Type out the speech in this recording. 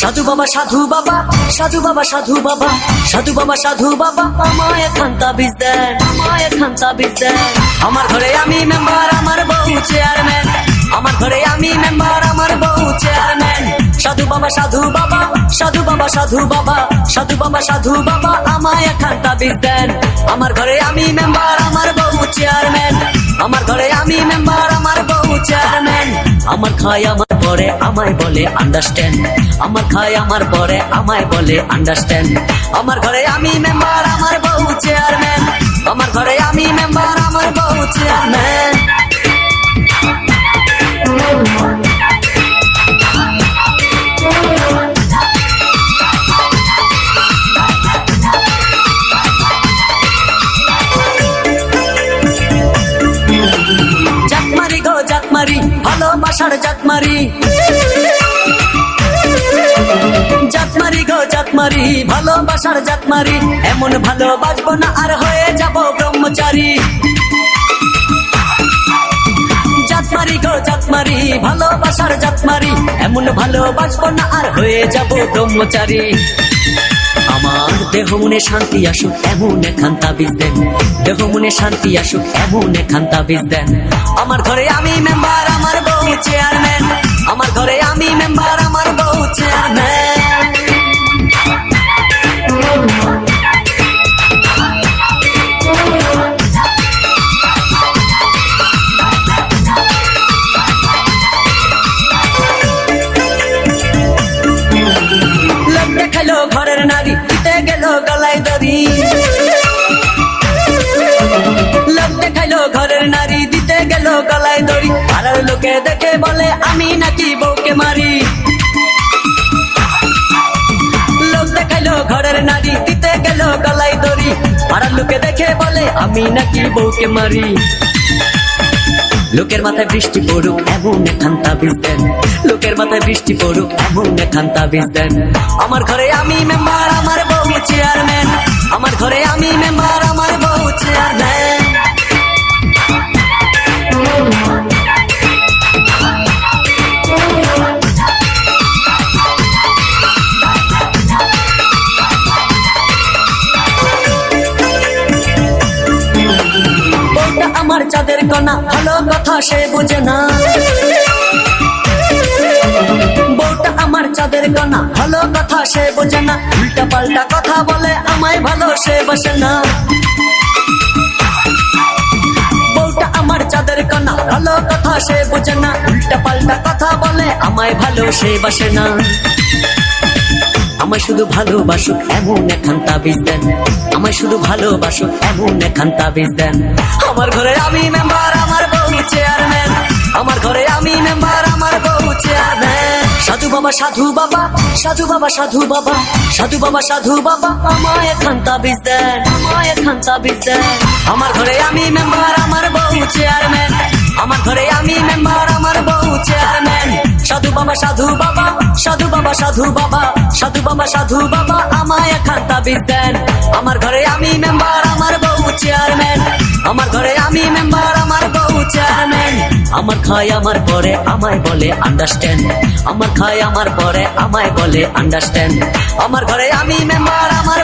সাধু বাবা সাধু বাবা সাধু বাবা সাধু বাবা সাধু বাবা সাধু বাবা আমায় খান তাবিজ দেন, আমায় খান তাবিজ দেন। আমার ঘরে আমি মেম্বার, আমার বউ চেয়ারম্যান। আমার ঘরে আমি মেম্বার, আমার বউ চেয়ারম্যান। সাধু বাবা সাধু বাবা সাধু বাবা সাধু বাবা সাধু বাবা সাধু বাবা আমায় খান তাবিজ দেন। আমার ঘরে আমি মেম্বার, আমার বউ চেয়ারম্যান। আমার ঘরে আমি মেম্বার, আমার বউ চেয়ারম্যান। আমার খায় আমার পরে আমায় বলে আন্ডারস্ট্যান্ড। আমার খায় আমার পরে আমায় বলে আন্ডারস্ট্যান্ড। আমার ঘরে আমি মেম্বার, আমার বউ চেয়ারম্যান। আমার ঘরে আমি মেম্বার, আমার বউ চেয়ারম্যান। জাতমারি গো জাতমারি, ভালোবাসার জাতমারি। জাতমারি গো জাতমারি, ভালোবাসার জাতমারি। এমন ভালোবাসবো না আর হয়ে যাব ব্রহ্মচারী। জাতমারি গো জাতমারি, ভালোবাসার জাতমারি। এমন ভালোবাসবো না আর হয়ে যাব ব্রহ্মচারী। আমার দেহ মনে শান্তি আসুক এমন এখান তাবিজ দেন। দেহ মনে শান্তি আসুক এমন এখান তাবিজ দেন। আমার ঘরে আমি মেম্বার, আমার বউ চেয়ারম্যান। আমার ঘরে আমি মেম্বার, আমার বউ চেয়ারম্যান। লোক দেখালো ঘরের নারী, দিতে গেল গলায় দড়ি। লোক দেখাইলো ঘরের নারী, দিতে গেল গলায় দড়ি। পাড়ার লোকে দেখে বলে আমি নাকি বউকে মারি। লোক দেখাইলো ঘরের নারী, দিতে গেল গলায় দড়ি। পাড়ার লোকে দেখে বলে আমি নাকি বউকে মারি। লোকের মাথায় বৃষ্টি পড়ুক এমন এখান তাবিজ দেন। লোকের মাথায় বৃষ্টি পড়ুক এমন এখান তাবিজ দেন। আমার ঘরে আমি মেম্বার, আমার বউ চেয়ারম্যান। আমার ঘরে আমি মেম্বার, আমার বউ চেয়ারম্যান। বউটা আমার চাঁদের কণা, ভালো কথা সে বোঝে না। বউটা আমার চাঁদের কণা, ভালো কথা সে বোঝে না। উল্টা পাল্টা কথা বলে আমায় ভালো সে বসে না। বউটা আমার চাঁদের কণা, ভালো কথা সে বোঝে না। উল্টা পাল্টা কথা বলে আমায় ভালো সে বসে না। আমায় শুধু ভালোবাসুক এমন এখান তাবিজ দেন। আমায় শুধু ভালোবাসুক এমন এখান তাবিজ দেন। আমার ঘরে আমি মেম্বার, আমার বউ চেয়ারম্যান। আমার ঘরে আমি মেম্বার, আমার বউ চেয়ারম্যান। সাধু বাবা সাধু বাবা সাধু বাবা সাধু বাবা সাধু বাবা সাধু বাবা আমায় এখান তাবিজ দেন, আমায় এখান তাবিজ দেন। আমার ঘরে আমি মেম্বার, আমার বউ চেয়ারম্যান। আমার ঘরে আমি মেম্বার, আমার বউ চেয়ারম্যান। সাধু বাবা সাধু বাবা সাধু বাবা সাধু বাবা সাধু বাবা সাধু বাবা আমায় এখান তাবিজ দেন। আমার ঘরে আমি মেম্বার, আমার বউ চেয়ারম্যান। আমার ঘরে আমি মেম্বার, আমার বউ চেয়ারম্যান। আমার খায় আমার পরে আমায় বলে আন্ডারস্ট্যান্ড। আমার খায় আমার পরে আমায় বলে আন্ডারস্ট্যান্ড। আমার ঘরে আমি মেম্বার, আমার